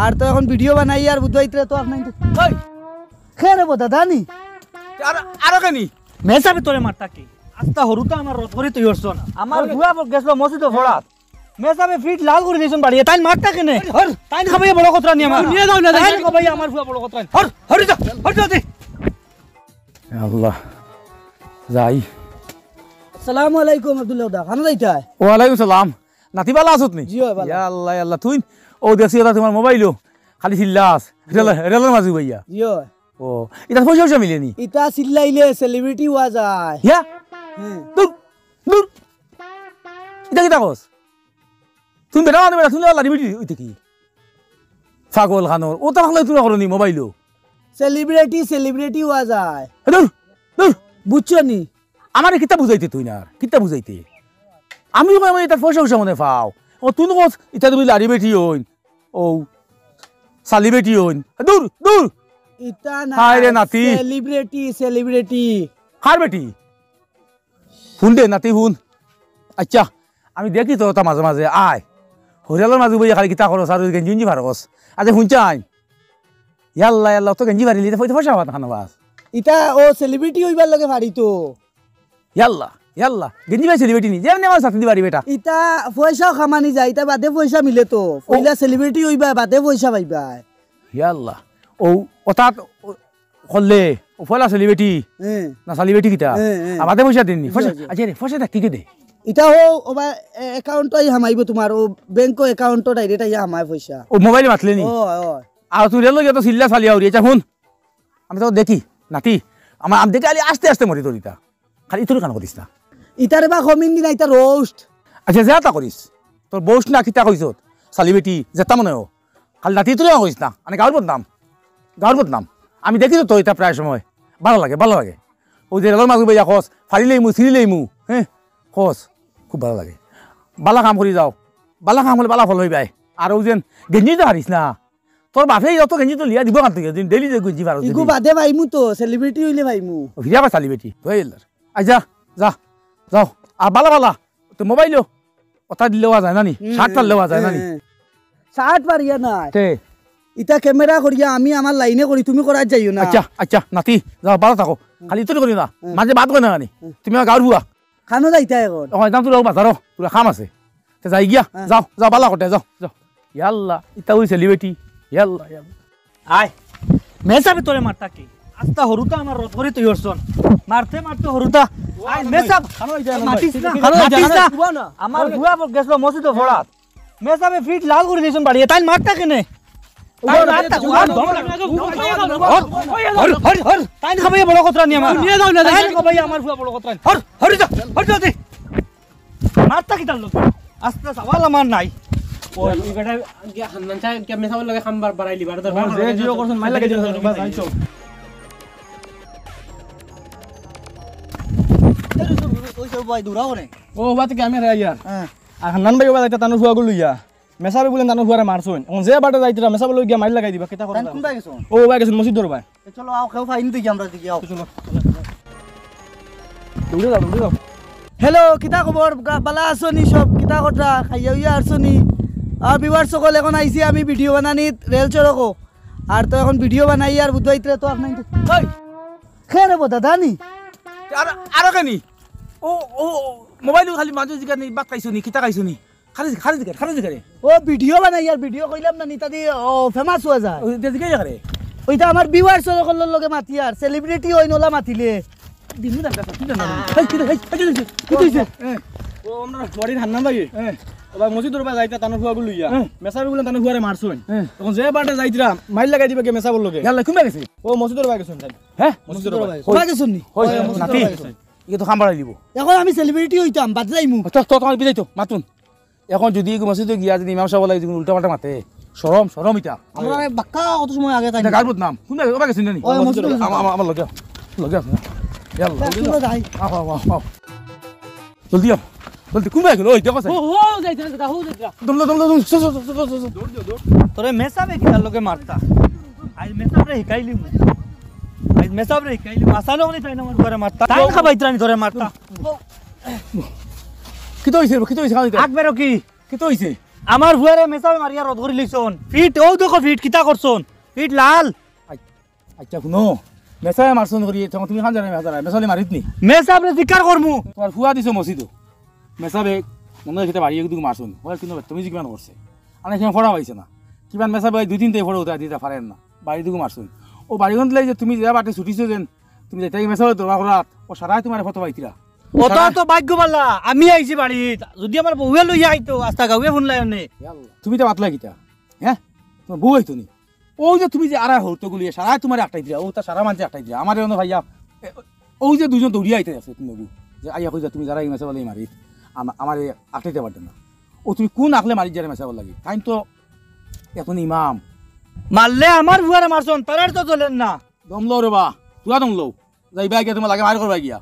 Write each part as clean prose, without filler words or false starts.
আর তো এখন ভিডিও বানাই আর বুঝাইতে তো আপনার ওই খেরে বো দাদা নি আর কেনি মেসাবে তোরে মারতা কি আস্তা হরুতা আমার রথ করে তুই হরছ না আমার বুয়া গেছিল মসজিদে ফড়াত মেসাবে ফিট লাল করে দিয়েছেন বাড়ি তাই মারতা কেনে হর তাই খাবাই বড় কথা নি আমার নিয়ে যাও না তাই খাবাই আমার বুয়া বড় কথা হর হরি যা হর যা দে আল্লাহ যাই আসসালামু আলাইকুম আব্দুল্লাহ দা খানা যাইতা ওয়ালাইকুম সালাম নাতি বালা আসত নি জি ভাই ইয়া আল্লাহ আল্লাহ তুই ও দেখছি এটা তোমার মোবাইলও খালি চিল্লাস রেলের মাঝি ভাইয়া জি ও এটা পয়সা পয়সা মিলেনি ইটা চিল্লাইলে সেলিব্রিটি হওয়া যায় ইয়া দূর দূর এটা কি তাকস তুমি বেটা মানে বেটা তুমি আল্লাহ দিবি ওইতে কি পাগল খানোর ও তো খালে তুই করনি মোবাইলও সেলিব্রিটি হওয়া যায় দূর দূর বুঝছো নি আমার কিতা বুঝাইতে তুই না কিতা বুঝাইতে আমিও কই আমি তার পয়সা পয়সা মনে পাও ও তুই কস ইটা তুমি লাড়ি বেটি হইন ও সালি বেটি হইন দূর দূর ইটা না হায় রে নাতি সেলিব্রিটি হার বেটি শুন দে নাতি শুন আচ্ছা আমি দেখি তো তা মাঝে মাঝে আয় হরিয়ালের মাঝে বই খালি কিতা করস আর গেঞ্জি উঞ্জি ভারস আজ শুনছাই ইয়াল্লা ইয়াল্লা তো গেঞ্জি ভারিলি পয়সা পাত খানো বাস ইটা ও সেলিব্রিটি হইবার লগে ভারি তো ইয়াল্লা ইয়াল্লা গেঞ্জি ভাই সেলিব্রিটি নি যেমনি আমার সাথে দিবারি বেটা ইটা পয়সাও খামানি যায় ইটা বাদে পয়সা মিলে তো পয়লা সেলিব্রিটি হইবা বাদে পয়সা পাইবা ইয়াল্লা ও ওতাত করলে ও ফলা সেলিব্রিটি না সেলিব্রিটি কিতা আমাদের পয়সা দিননি আচ্ছা রে পয়সা কি দে ইটা হো ওবা অ্যাকাউন্টই হামাইব তোমার ও ব্যাংক অ্যাকাউন্ট ডাইরেক্ট আইয়া হামায় পয়সা ও মোবাইলে মাতলে নি ও আর তুই রেল গিয়ে তো সিল্লা চালি আউরি আচ্ছা শুন আমি তো দেখি নাতি আমার আমি দেখি আস্তে আস্তে মরি তোর ইটা খালি তোর কান করিস না ইটারে বা কমিন দিনা ইটা রোস্ট আচ্ছা যা তা করিস তোর বউস না কিতা কইস সেলিব্রিটি যেতা মনে ও খালি নাতি তুই কইস না মানে গাঁর বদনাম আমি দেখি তো এটা প্রায় সময় ভালো লাগে ওই যে রেলের মাঝে বইয়া খস ফাড়িলেই মু ছিঁড়িলেই মু হ্যাঁ খস খুব ভালো লাগে বালা কাম করে যাও বালা কাম হলে বালা ফল হইবাই আর ওই যেন গেঞ্জি তো হারিস না তোর বাপে যত গেঞ্জি তো লিয়া দিব কান থেকে ডেলি যে গেঞ্জি ভারত ইগু বাদে ভাইমু তো সেলিব্রিটি হইলে ভাইমু ভিড়া বা সেলিব্রিটি হইল আচ্ছা যা যাও আর বালা তো মোবাইলও ওটা দিলেওয়া যায় না নি শার্টটা লেওয়া যায় না নি শার্ট পারিয়া না তে ইটা ক্যামেরা করিয়া আমি আমার লাইনে করি তুমি করার যাইও না আচ্ছা নাতি যাও ভালো থাকো খালি তুই করি না মাঝে বাদ করে না নি তুমি গাঁর হুয়া খানো যাইতা এখন যাম তোর বাজারও তোর খাম আছে যাই গিয়া যাও বালা কটে যাও ইয়াল্লা ইটা ওই সেলিব্রিটি ইয়াল্লা আয় মেসাবে তোরে মারতা কি আস্তা হরুতা আমার রথ করে তুই হরছ মারতে হরুতা আয় মেসাব মাতিস না আমার বুয়া গেছিল মসজিদে ফড়াত মেসাবে ফিট লাল করে দিয়েছেন বাড়ি তাই মারতা কেনে তাই খাবাই বড় কথা নি আমার নিয়ে যাও না তাই খাবাই আমার বুয়া বড় কথা হরি যা দে মারতা কি তার লোক আস্তে সওয়াল আমার নাই ও এই বেটা কি হান্নান চা কি মেসাবে লাগে খামবার বাড়াইলি বাড়া দরবার যে জিও করছন মাই লাগে দিও বাস আইছো ও বাত কি আমি রে ইয়ার আর হান্নান ভাই বাত তানো হুয়া গলু ইয়া মেসাবে বলেন তানো হুয়ারে মারছুন এখন যে বাটা যাইতরা মেসাবে লই গিয়া মাইল লাগাই দিবা কেটা করবা কোন বাই গেছো ও বাই গেছেন মসজিদ দরবার চলো আও খাও ফাইন তুই আমরা দিকে আও চলো দৌড়ে যাও হ্যালো কিতা খবর বালা আছো নি সব কিতা কথা খাইয়া হইয়া আসছো নি আর বিবার সকল এখন আইছি আমি ভিডিও বানানি রেল চড়কো আর তো এখন ভিডিও বানাই আর বুঝাইতে তো আপনার ওই খেরে বো দাদা নি আর কেনি ও মোবাইল খালি মাঝে জিগার নি বাত খাইছো নি কিতা খাইছো নি খালি জিগারে ও ভিডিও বানাই আর ভিডিও কইলাম না নিতা দি ফেমাস হয়ে যায় ও জিগাই জিগারে ওইটা আমার বিবার সকলের লগে মাতি আর সেলিব্রিটি হই নলা মাতিলে দিনু দাঁড়া কি জানো কি কইছে ও আমরা বড়ির হান্নান ভাই ও ভাই মসজিদ দরবার যাইতা তানো হুয়া গলু ইয়া মেসাবে বলেন তানো হুয়ারে মারছুন এখন যে বাটা যাইতরা মাইল লাগাই দিবা কে মেসাবে লগে ইয়াল্লা কুমে গেছে ও মসজিদ দরবার গেছুন তাই হ্যাঁ মসজিদ দরবার কই গেছুন নি হই নাতি ইকে তো খাম বাড়াই দিব এখন আমি সেলিব্রিটি হইতাম বাদ যাইমু তো তোমার বিদাই তো মাতুন এখন যদি মসজিদে গিয়া যদি ইমাম সাহেব লাগে উল্টা পাল্টা মাতে শরম এটা আমরা বাক্কা কত সময় আগে তাই গার বদনাম কোন ওবা গেছিস নি আমার লগে আছে ইয়াল্লা আও জলদি আও জলদি কোন গেল ওই দেখো ও যাইতে না হো যাইতা দম তোরে মেসাবে কি তার লগে মারতা আজ মেসাবে হিকাইলি আজ মেসাবে হিকাইলি আসানো নি তাই না আমার ঘরে মারতা তাই খাবাইতরা নি তোরে মারতা কি তো হইছে আকবেরো কি তো হইছে আমার ভুয়ারে মেসাবে মারিয়া রদ করে লইছন ফিট ও দেখো ফিট কিতা করছন ফিট লাল আচ্ছা শুনো মেসাবে মারছন করি তখন তুমি খান জানাই মেসালে মারিত নি মেসাবরে জিকার করমু তোমার ফুয়া দিছো মসজিদও মেসাবে মনে হয় বাড়ি একটু মারছন হয় কিন্তু তুমি যে কিমান করছে আর এখানে ফড়া পাইছে না কিমান মেসাবে 2-3 ফড়া উঠা দিতে পারেন না বাড়ি দুগু মারছন ও বাড়িখন দিলে যে তুমি যে বাটে ছুটিছো যেন তুমি যেটাই মেসাবে দরকার করাত ও সারাই তোমার ফটো পাইতিরা অত তো ভাগ্য পাল্লা আমি আইছি বাড়িত যদি আমার বউয়ে লইয়া আইতো আস্তা গাউয়ে ফোন লাই নে তুমি তো পাতলা কিতা হ্যাঁ তোমার বউ হইতো নি ও যে তুমি যে আড়াই হতো গুলি সারাই তোমার একটাই দিয়া ও তা সারা মানুষ একটাই দিয়া আমার এনে ভাইয়া ও যে দুজন দৌড়িয়ে আইতে আছে তুমি যে আইয়া কইছা তুমি যারা মেসা বলে মারি আমার আটাইতে পারতে না ও তুমি কোন আকলে মারি যারা মেসা বল লাগি তাই তো এখন ইমাম মারলে আমার ভুয়ারে মারছন তারার তো চলেন না দম লো রে বা তুয়া দম লো যাইবা গিয়া তোমার লাগে মার করবা গিয়া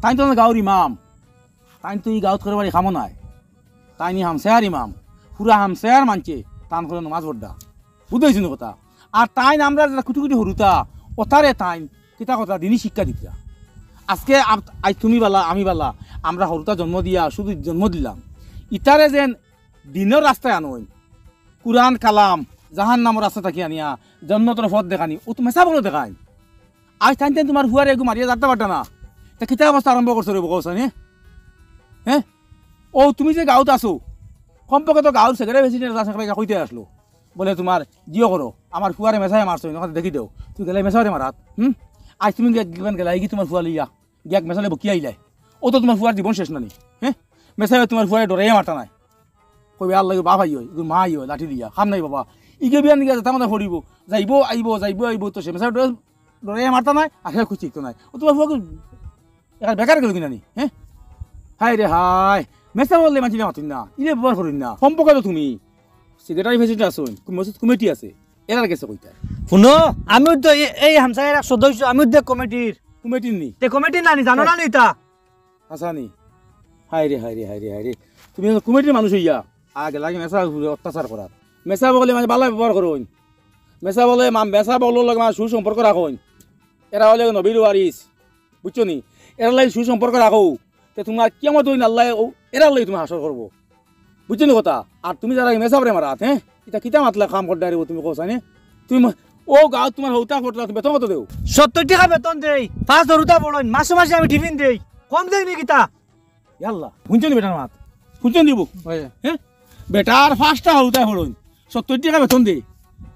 তাই তো গাঁৱৰ ইমাম তাই তো এই গাঁৱত করবার খামো নাই তাই নি হামসায়ার ইমাম পুরা হামসায়ার মানছে টান করে নমাজ পড়া বুঝতেছি না কথা আর তাই আমরা কুটি কুটি হরুতা ওতারে তাই কিতা কথা দিনই শিক্ষা দিতা আজকে আজ তুমি বালা আমি বালা আমরা হরুতা জন্ম দিয়া শুধু জন্ম দিলাম ইতারে যেন দিনের রাস্তায় আনোই কুরআন কালাম জাহান নামের রাস্তা থাকি আনিয়া জন্মতর পথ দেখানি ও তো মেসা বলো দেখাই আজ তাই তোমার হুয়ারে এগু মারিয়া যাতে পারতা না তা কিতা অবস্থা আরম্ভ করছো রে বকৌছা নে হ্যাঁ ও তুমি যে গাঁৱত আছো সম্পর্কে তো গাঁৱৰ সেক্রেটারি প্রেসিডেন্ট কইতে আসলো বলে তোমার জিও করো আমার ফুয়ারে মেসায় মারছো দেখি দেও তুই গেলে মেসারে মারাত আজ তুমি গেলা কি তোমার ফুয়া লইয়া গিয়াক মেসালে বকি আইলাই ও তো তোমার ফুয়ার জীবন শেষ নানি হ্যাঁ মেসায় তোমার ফুয়ারে ডরাইয়া মারতা নাই কইবে আল্লাহ বাপ আই হয় মা আই হয় লাঠি দিয়া খাম নাই বাবা ইগে বিয়ান গিয়া যেটা মানে ফরিব যাইব আইব তো সে মেসায় ডরাইয়া মারতা নাই আর সে খুশি তো নাই ও তোমার ফুয়াকে এখানে বেকার গেল কিনা নি হ্যাঁ হাই রে হাই মেসা বললে মাঝি মাতিন না ইলে ব্যবহার করিন না সম্পর্কে তো তুমি সেক্রেটারি প্রেসিডেন্ট আছো মসজিদ কমিটি আছে এরার গেছে কইতা শুনো আমি তো এই হামসায়ের এক সদস্য আমি তো কমিটির কমিটির নি তে কমিটি নানি জানো না নিতা হাসানি হাই রে তুমি কমিটির মানুষ হইয়া আগে লাগে মেসা অত্যাচার করার মেসা বলে মানে ভালো ব্যবহার করুন মেসা বলে মেসা বলো লাগে মানে সুসম্পর্ক রাখুন এরা হলে নবীর ওয়ারিস বুঝছো নি এরা লাগে সুসম্পর্ক রাখো তে তোমার কেমন তুই আল্লাহ এরা লাগে তুমি হাসর করবো বুঝছো নি কথা আর তুমি যারা মেসাবরে মারাত হ্যাঁ এটা কিতা মাতলা কাম করতে পারিব তুমি কোসা নে তুমি ও গাঁৱত তোমার হৌতা ফটলা তুমি বেতন কত দেও 70 টাকা বেতন দেই 5 ধরুতা বড়ন মাসে মাসে আমি টিফিন দেই কম দেই নি কিতা ইয়াল্লা শুনছো নি বেটার মাত শুনছো নি বুক হ্যাঁ বেটার 5টা হৌতা ফড়ন 70 টাকা বেতন দে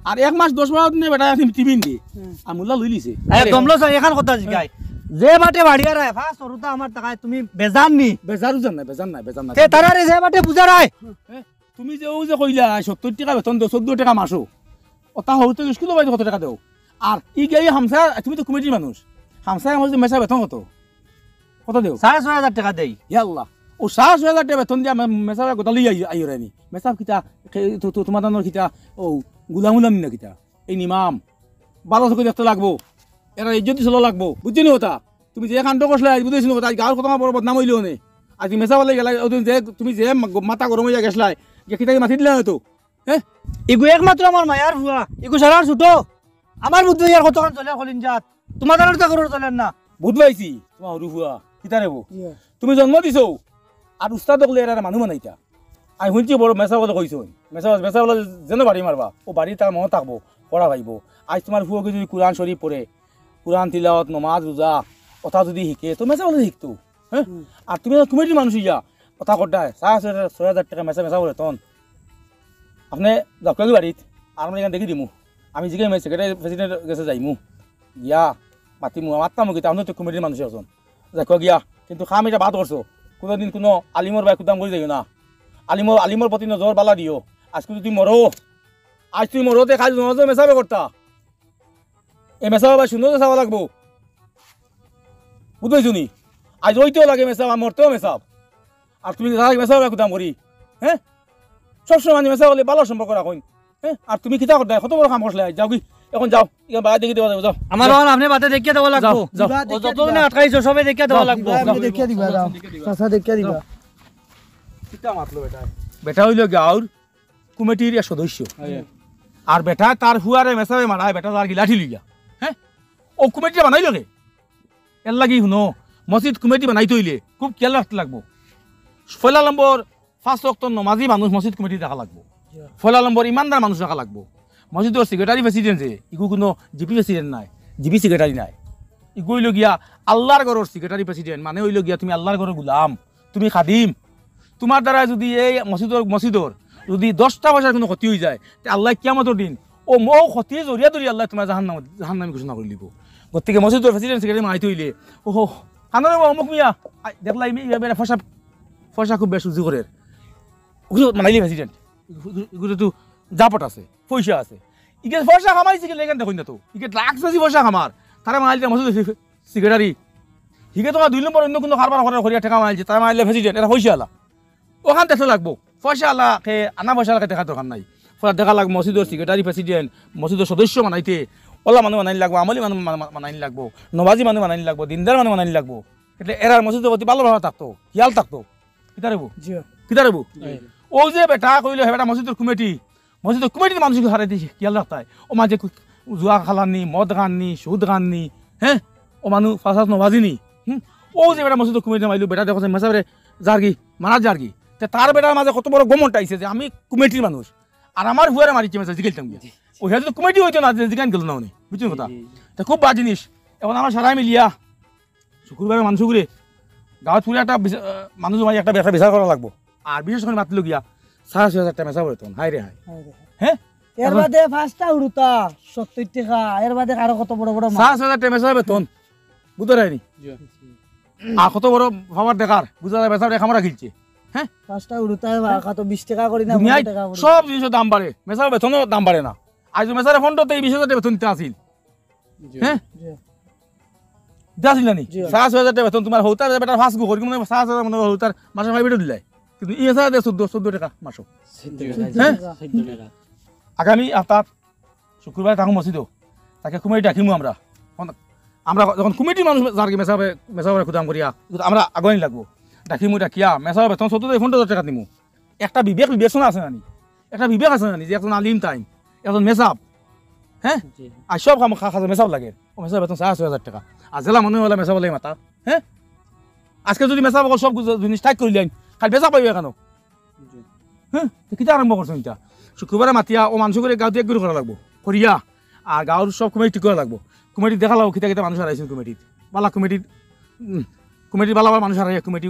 আর 1 মাস 10 দিনে বেটা টিফিন দে আর মুল্লা লই লিছে আরে দমলো স্যার এখান কথা জিগাই যে বাটে বাড়িয়া রায় 5 ধরুতা আমার টাকায় তুমি বেজান নি বেজারু জান নাই তে তারারে যে বাটে বুঝা রায় তুমি যে ও যে কইলা 70 টাকা বেতন দাও 14 টাকা মাসো ওটা হইতো স্কুল বাইতে কত টাকা দাও আর ই গাই হামসা তুমি তো কমিটির মানুষ হামসা আমার যে মেসা বেতন কত দেও 6500 টাকা দেই ইয়াল্লা ও 6000 টাকা বেতন দিয়া মেসা গোটালি আইও রানি মেসা কিতা তোমার দানোর কিতা ও গুলামুলাম না কিতা এই নিমাম ভালো চোখে দেখতে লাগবো এরা ইজ্জত চলা লাগবো বুঝছি নি কথা তুমি যে কাণ্ড করলে বুঝেছি কথা গাঁৱৰ কথা বড় বদনাম হইলেও নে আজ মেসা বলে গেলা যে তুমি যে মাথা গরম হইয়া গেছলাই কিতাকে মাতি দিলে হয়তো হ্যাঁ এগু একমাত্র আমার মায়ার ভুয়া এগু সারার ছোট আমার বুদ্ধি ইয়ার কতক্ষণ চলে খলিন জাত তোমার দানোর তো করো চলেন না বুধ পাইছি তোমার হরু ভুয়া কিতা রেবো তুমি জন্ম দিছো আর উস্তাদ বলে এরা মানুহ মানাইতা আমি শুনছি বড় মেসা বলে কইছো মেসা বলে যেন বাড়ি মারবা ও বাড়ি তার মনে থাকবো পড়া ভাইব আজ তোমার ফুয়াকে যদি কোরআন শরীফ পড়ে কোরআন তিলাওয়াত নমাজ রোজা কথা যদি শিখে তো মেসা বলে শিখতো হ্যাঁ আর তুমি কমিটির মানুষ ইয়া কথা কটায় 6000 টাকা মেসা বলে তখন আপনি যাকে বাড়িত আর আমি এখানে দেখি দিমু আমি জিগে সেক্রেটারি প্রেসিডেন্ট গেছে যাইমু গিয়া মাতিমু মাত্তামু কিন্তু আপনি তো কমিটির মানুষ আছেন যাকে গিয়া কিন্তু খাম এটা বাদ করছো কোনোদিন কোনো আলিমর বাই কুদাম করে যাইও না আলিমর প্রতি নজর বালা দিও আজকে যদি মরো আজ তুই মরোতে খালি নজর মেসাবে করতা এই মেসাবা বা সুন্দর চাওয়া লাগবো বুঝতেছো নি আজ ওইতেও লাগে মেসাব আর মরতেও মেসাব আর তুমি মেসাবে কুদাম করি হ্যাঁ সবসময় মানে মেসা বলে ভালো সম্পর্ক রাখুন হ্যাঁ আর তুমি কিতা করতে কত বড় কাম করলে যাও কি এখন যাও বাইরে দেখি দেওয়া যাবো যাও আমার আপনি বাতে দেখিয়ে দেওয়া লাগবো যতজনে আটকাইছো সবে দেখিয়ে দেওয়া লাগবো দেখিয়ে দিবা যাও চাচা দেখিয়ে দিবা কিতা মাতলো বেটা হইল গাঁৱৰ কমিটির এক সদস্য আর বেটা তার হুয়ারে মেসাবে মারায় বেটা তার গিলাঠি লইয়া হ্যাঁ ও কমিটিটা বানাইল রে এর লাগি শুনো মসজিদ কমিটি বানাই তৈলে খুব খেয়াল রাখতে লাগবো পয়লা নম্বর 5 ওয়াক্ত নমাজি মানুষ মসজিদ কমিটি দেখা লাগবো ফয়লা নম্বর ইমানদার মানুষ রাখা লাগবো মসজিদের সেক্রেটারি প্রেসিডেন্ট যে ইগু কোনো জিপি প্রেসিডেন্ট নাই জিপি সেক্রেটারি নাই ইগু হইল গিয়া আল্লাহর ঘরের সেক্রেটারি প্রেসিডেন্ট মানে হইল গিয়া তুমি আল্লাহর ঘরের গুলাম তুমি খাদিম তোমার দ্বারা যদি এই মসজিদর যদি 10টা পয়সার কোনো ক্ষতি হয়ে যায় তে আল্লাহ কিয়ামতের দিন ও মৌ ক্ষতি জরিয়া ধরি আল্লাহ তোমার জাহান্নামী ঘোষণা করে দিব গতিকে মসজিদর প্রেসিডেন্ট সেক্রেটারি মাইতে হইলে ওহো হানরে অমুক মিয়া দেখলাই এবারে ফসা খুব বেশ উজু করে মানাইলি প্রেসিডেন্ট এগুলো তো জাপট আছে পয়সা আছে ইকে ফসা খামাইছে কি লেগেন দেখুন না তো ইকে লাখ বেশি ফসা খামার তারা মাইলে মসজিদ সেক্রেটারি হিকে তোমার 2 নম্বর অন্য কোনো কারবার করিয়া টাকা মাইলছে তারা মাইলে প্রেসিডেন্ট এটা পয়সা আলা ওখান দেখতে লাগবো পয়সা আলা খে আনা পয়সা আলাকে দেখা দরকার নাই ফলে দেখা লাগবো মসজিদের সেক্রেটারি প্রেসিডেন্ট মসজিদের সদস্য মানাইতে ওলা মানুষ মানাইনি লাগবো আমলি মানুষ মানাইনি লাগবো নবাজি মানুষ মানাইনি লাগবো দিনদার মানুষ মানাইনি লাগবো એટલે এরার মসজিদের প্রতি ভালো ভালো থাকতো খেয়াল থাকতো কিতা রেবু ও যে বেটা কইলে বেটা মসজিদের কমিটি মানুষকে হারাই দিয়েছে খেয়াল রাখতে হয় ও মাঝে জুয়া খালাননি মদ খাননি সুদ খাননি হ্যাঁ ও মানুষ ফাঁসাস নবাজিনি ও যে বেটা মসজিদের কমিটি মাইলো বেটা দেখো মেসাবে জার্গি মারা জার্গি তার বেটার মাঝে কত বড় গমনটা আইছে যে আমি কমিটির মানুষ আর আমার হুয়ারে মারিছে মেসা জিগাইতাম গিয়া ও হেতু কমিটি হইতো না জিগান গেল না উনি বুঝছেন কথা তা খুব বাজে জিনিস এখন আমার সারাই মিলিয়া শুক্রবারে মানুষ ঘুরে গাঁৱত ফুলে একটা মানুষ মারি একটা ব্যবসা বিচার করা লাগবো আর বিশেষ করে মাতিল গিয়া 6,000 টাকা মেসা বেতন হাই রে হাই হ্যাঁ এর বাদে 5টা উড়ুতা 70 টাকা এর বাদে আরো কত বড় বড় 6,000 টাকা মেসা বেতন বুঝতে রাইনি আর কত বড় খাবার দেখার বুঝা বেসা রে খামারা গিলছে হ্যাঁ 5টা উড়ুতা কত 20 টাকা করি না 15 টাকা করি সব জিনিসের দাম বাড়ে মেসা বেতনও দাম বাড়ে না আজ মেসারে ফন্ডতে 20,000 টাকা বেতন দিতে আসিল হ্যাঁ দাসিল নানি 6,000 টাকা বেতন তোমার হৌতার বেটার ফাঁস গো করি মানে 6,000 মানে হৌতার মাসে ভাইবেটো দিলাই কিন্তু এই আছে 14 টাকা মাসো হ্যাঁ আগামী সপ্তাহ শুক্রবার থাকুন মসজিদ তাকে কমিটি ডাকিমু আমরা যখন কমিটির মানুষ যারকে মেসাবে খুদাম করিয়া আমরা আগুয়ানি লাগবো ডাকিমু ডাকিয়া মেসাবে বেতন 14,000 টাকা দিমু একটা বিবেচনা আছে নানি একটা বিবেক আছে নানি যে একজন আলিম টাইম একজন মেসাব হ্যাঁ আর সব কাম খাজা মেসাব লাগে ও মেসাব বেতন 6,000 টাকা আর জেলা মনে হলে মেসাব লাগে মাতা হ্যাঁ আজকে যদি মেসাব সব জিনিস টাইট করিলেন খালি বেচা পাইবে কেন হ্যাঁ কিতা আরম্ভ করছো এটা শুক্রবারে মাতিয়া ও মানুষ করে গাঁৱত এক গুরু করা লাগবো করিয়া আর গাঁৱৰ সব কমিটি ঠিক করা লাগবো কমিটি দেখা লাগবো কিতা মানুষ হারাইছেন কমিটিত বালা কমিটির বালা মানুষ হারাই কমিটি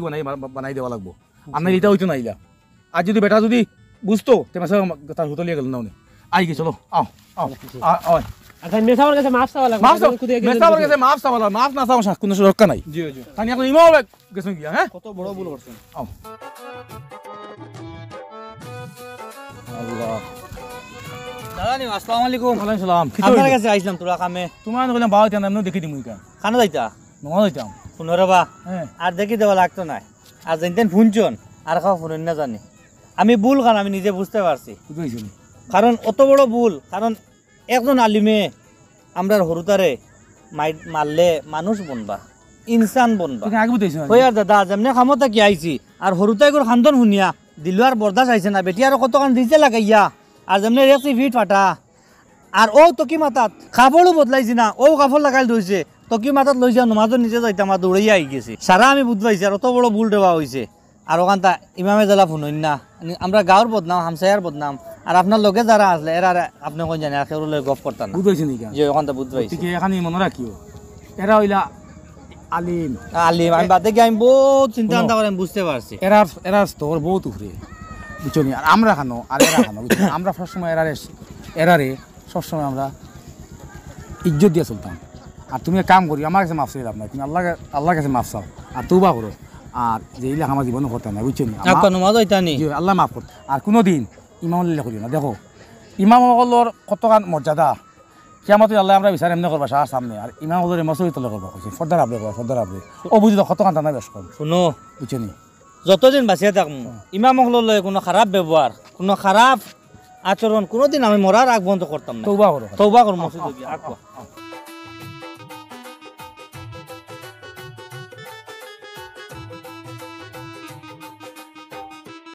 বানাই দেওয়া লাগবো আর না এটা হইতো নাইলা আর যদি বেটা যদি বুঝতো তে মেসা তার হুতলিয়ে গেল না উনি আই কি চলো আও আচ্ছা মেসাবার কাছে মাফ চাওয়া লাগবে মাফ চাওয়া মাফ না চাওয়া কোনো সুরক্ষা নাই জি জি তানি এখন ইমাও গেছেন গিয়া হ্যাঁ কত বড় ভুল করছেন আও আল্লাহ দাদানি আসসালামু আলাইকুম ওয়ালাইকুম সালাম আপনার কাছে আইছিলাম তোরা কামে তোমার কইলাম বাবা তেন এমন দেখি দিমু কেন কানো যাইতা নমা যাইতাম শুনো রে বা হ্যাঁ আর দেখি দেওয়া লাগতো না আর জানতেন ফুনচন আর খাও ফুন না জানি আমি ভুল কারণ আমি নিজে বুঝতে পারছি বুঝাইছিলি কারণ অত বড় ভুল কারণ একজন আলিমে আমরা হরুতারে মারলে মানুষ বনবা ইনসান বনবা তুমি আগে বুঝাইছ হই আর দাদা যেমনে খামতা কি আইছি আর হরুতাই করে খান্দন শুনিয়া দিলু আর বরদাস আইছে না বেটি আর কতক্ষণ দিছে লাগাইয়া আর যেমনে রেক্সি ফিট ফাটা আর ও তকি মাতাত কাপড়ও বদলাইছি না ও কাপড় লাগাই দইছে তকি মাতাত লৈ যা নমাজত নিজে যাইতাম আর দৌড়াইয়া আই গেছে সারা আমি বুঝবাইছি আর অত বড় ভুল দেওয়া হয়েছে আর ওখানটা ইমামে জ্বালা ফুনইন না আমরা গাঁৱৰ বদনাম হামসায়ার বদনাম আর আপনার লগে যারা আসলে এরা আপনি কোন জানে আর কেউ গপ করতাম না বুঝাইছি নি কেন যে ওখানটা বুঝবাইছি ঠিক এখানে মনে রাখিও এরা হইলা আলিম আলিম আমি বাদে গিয়ে আমি বহুত চিন্তা করে আমি বুঝতে পারছি এরা তোর বহুত উপরে বুঝছো নি আর আমরা খানো আর এরা খানো বুঝছো আমরা সবসময় এরারে সবসময় আমরা ইজ্জত দিয়ে চলতাম আর তুমি এক কাম করি আমার কাছে মাফ চাই লাভ নাই তুমি আল্লাহর কাছে মাফ চাও আর তুবা করো আর যে ইলাক আমার জীবনে করতে না বুঝছো নি নমাজ হইতানি আল্লাহ মাফ কর আর কোনোদিন ইমাম লিলা করিও না দেখো ইমামসকলৰ কতখান মর্যাদা কিয়ামতে আল্লাহ আমরা বিচার এমনি করবা সার সামনে আর ইমামসকলের মসজিদ তলে করবা কইছে ফর্দার আপনি করবা ফর্দার আপনি ও বুঝি তো কতখান টানা বেশ কম শুনো বুঝছো নি যতদিন বাঁচিয়ে থাকবো ইমাম হলে কোনো খারাপ ব্যবহার কোনো খারাপ আচরণ কোনোদিন আমি মরার আগ বন্ধ করতাম না তৌবা করো তৌবা করবো মসজিদে গিয়ে